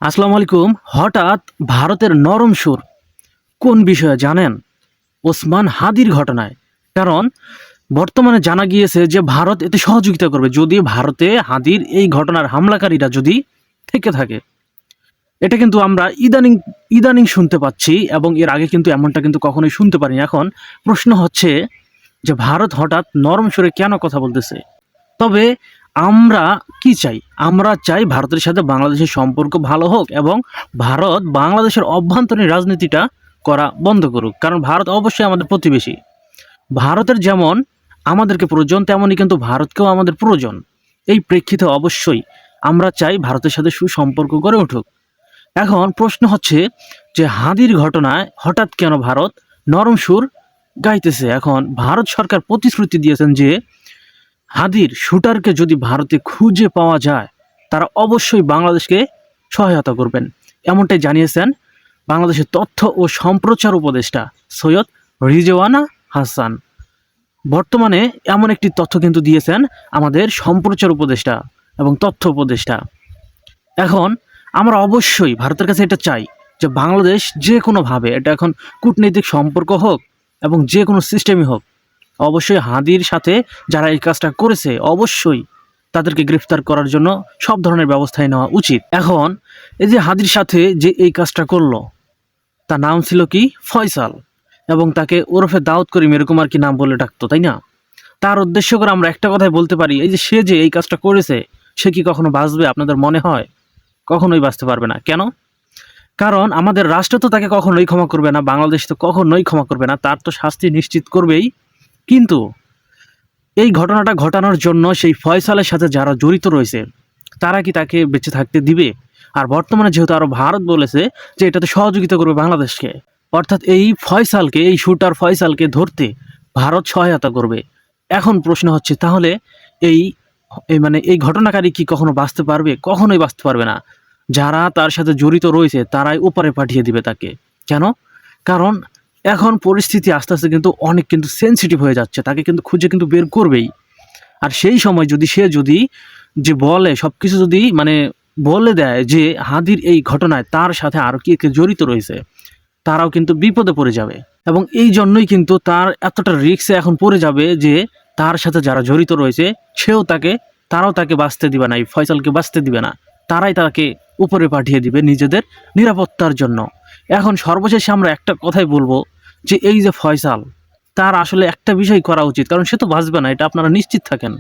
আসসালামু আলাইকুম। হঠাৎ ভারতের নরম সুর কোন বিষয়ে জানেন? ওসমান হাদির ঘটনায়। কারণ বর্তমানে জানা গিয়েছে যে ভারত এতে সহযোগিতা করবে যদি ভারতে হাদির এই ঘটনার হামলাকারীরা যদি থেকে থাকে। এটা কিন্তু আমরা ইদানিং ইদানিং শুনতে পাচ্ছি এবং এর আগে কিন্তু এমনটা কিন্তু কখনোই শুনতে পারিনি। এখন প্রশ্ন হচ্ছে যে ভারত হঠাৎ নরম সুরে কেন কথা বলতেছে? তবে আমরা কি চাই? আমরা চাই ভারতের সাথে বাংলাদেশের সম্পর্ক ভালো হোক এবং ভারত বাংলাদেশের অভ্যন্তরীণ রাজনীতিটা করা বন্ধ করুক। কারণ ভারত অবশ্যই আমাদের প্রতিবেশী। ভারতের যেমন আমাদেরকে প্রয়োজন, তেমনই কিন্তু ভারতকেও আমাদের প্রয়োজন। এই প্রেক্ষিতে অবশ্যই আমরা চাই ভারতের সাথে সুসম্পর্ক গড়ে উঠুক। এখন প্রশ্ন হচ্ছে যে হাদির ঘটনায় হঠাৎ কেন ভারত নরম সুর গাইতেছে? এখন ভারত সরকার প্রতিশ্রুতি দিয়েছেন যে হাদির শুটারকে যদি ভারতে খুঁজে পাওয়া যায় তারা অবশ্যই বাংলাদেশকে সহায়তা করবেন, এমনটাই জানিয়েছেন বাংলাদেশের তথ্য ও সম্প্রচার উপদেষ্টা সৈয়দ রিজওয়ানা হাসান। বর্তমানে এমন একটি তথ্য কিন্তু দিয়েছেন আমাদের সম্প্রচার উপদেষ্টা এবং তথ্য উপদেষ্টা। এখন আমরা অবশ্যই ভারতের কাছে এটা চাই যে বাংলাদেশ যে কোনোভাবে, এটা এখন কূটনৈতিক সম্পর্ক হোক এবং যে কোনো সিস্টেমই হোক, অবশ্যই হাদির সাথে যারা এই কাজটা করেছে অবশ্যই তাদেরকে গ্রেফতার করার জন্য সব ধরনের ব্যবস্থাই নেওয়া উচিত। এখন এই যে হাদির সাথে যে এই কাজটা করলো তার নাম ছিল কি? ফয়সাল, এবং তাকে ওরফে দাউদ করিম এরকম আর কি নাম বলে ডাকতো, তাই না? তার উদ্দেশ্য করে আমরা একটা কথাই বলতে পারি, এই যে সে যে এই কাজটা করেছে সে কি কখনো বাঁচবে আপনাদের মনে হয়? কখনোই বাঁচতে পারবে না। কেন? কারণ আমাদের রাষ্ট্র তো তাকে কখনোই ক্ষমা করবে না, বাংলাদেশ তো কখনোই ক্ষমা করবে না, তার তো শাস্তি নিশ্চিত করবেই। কিন্তু এই ঘটনাটা ঘটানোর জন্য সেই ফয়সালের সাথে যারা জড়িত রয়েছে তারা কি তাকে বেঁচে থাকতে দিবে? আর বর্তমানে যেহেতু আরো ভারত বলেছে যে এটাতে সহযোগিতা করবে বাংলাদেশকে, অর্থাৎ এই ফয়সালকে, এই শুটার ফয়সালকে ধরতে ভারত সহায়তা করবে। এখন প্রশ্ন হচ্ছে তাহলে এই এই ঘটনাকারী কি কখনো বাঁচতে পারবে? কখনোই বাঁচতে পারবে না। যারা তার সাথে জড়িত রয়েছে তারাই উপরে পাঠিয়ে দিবে তাকে। কেন? কারণ এখন পরিস্থিতি আস্তে আস্তে কিন্তু অনেক কিন্তু সেনসিটিভ হয়ে যাচ্ছে, তাকে কিন্তু খুঁজে কিন্তু বের করবেই। আর সেই সময় যদি সে যদি যে বলে সব কিছু যদি বলে দেয় যে হাদির এই ঘটনায় তার সাথে আরও কে কে জড়িত রয়েছে, তারাও কিন্তু বিপদে পড়ে যাবে। এবং এই জন্যই কিন্তু তার এতটা রিস্কে এখন পড়ে যাবে যে তার সাথে যারা জড়িত রয়েছে তারাও তাকে বাঁচতে দিবে না, এই ফয়সালকে বাঁচতে দিবে না, তারাই তাকে উপরে পাঠিয়ে দিবে নিজেদের নিরাপত্তার জন্য। এখন সর্বশেষে আমরা একটা কথাই বলবো যে এই যে ফয়সাল, তার আসলে একটা বিষয় করা উচিত, কারণ সে তো বাঁচবে না, এটা আপনারা নিশ্চিত থাকেন।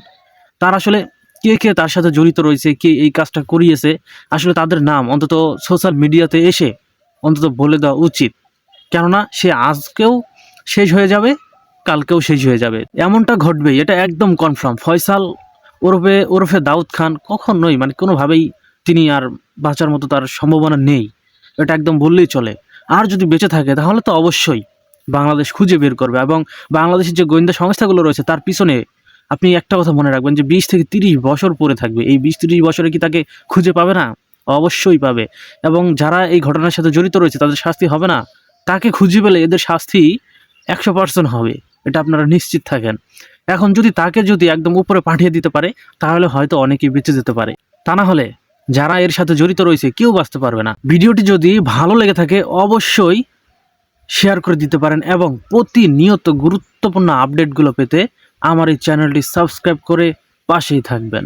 তার আসলে কে কে তার সাথে জড়িত রয়েছে, কে এই কাজটা করিয়েছে, আসলে তাদের নাম অন্তত সোশ্যাল মিডিয়াতে এসে অন্তত বলে দেওয়া উচিত। কেননা সে আজকেও শেষ হয়ে যাবে, কালকেও শেষ হয়ে যাবে, এমনটা ঘটবেই, এটা একদম কনফার্ম। ফয়সাল ওরফে দাউদ খান কখনোই কোনোভাবেই তিনি আর বাঁচার মতো তার সম্ভাবনা নেই, এটা একদম বললেই চলে। আর যদি বেঁচে থাকে তাহলে তো অবশ্যই বাংলাদেশ খুঁজে বের করবে, এবং বাংলাদেশের যে গোয়েন্দা সংস্থাগুলো রয়েছে তার পিছনে আপনি একটা কথা মনে রাখবেন যে 20 থেকে 30 বছর পরে থাকবে। এই 20-30 বছরে কি তাকে খুঁজে পাবে না? অবশ্যই পাবে। এবং যারা এই ঘটনার সাথে জড়িত রয়েছে তাদের শাস্তি হবে না? তাকে খুঁজে পেলে এদের শাস্তি 100% হবে, এটা আপনারা নিশ্চিত থাকেন। এখন যদি তাকে যদি একদম উপরে পাঠিয়ে দিতে পারে তাহলে হয়তো অনেকেই বেঁচে যেতে পারে, তা না হলে যারা এর সাথে জড়িত রয়েছে কেউ বাঁচতে পারবে না। ভিডিওটি যদি ভালো লেগে থাকে অবশ্যই শেয়ার করে দিতে পারেন, এবং প্রতিনিয়ত গুরুত্বপূর্ণ আপডেটগুলো পেতে আমার এই চ্যানেলটি সাবস্ক্রাইব করে পাশেই থাকবেন।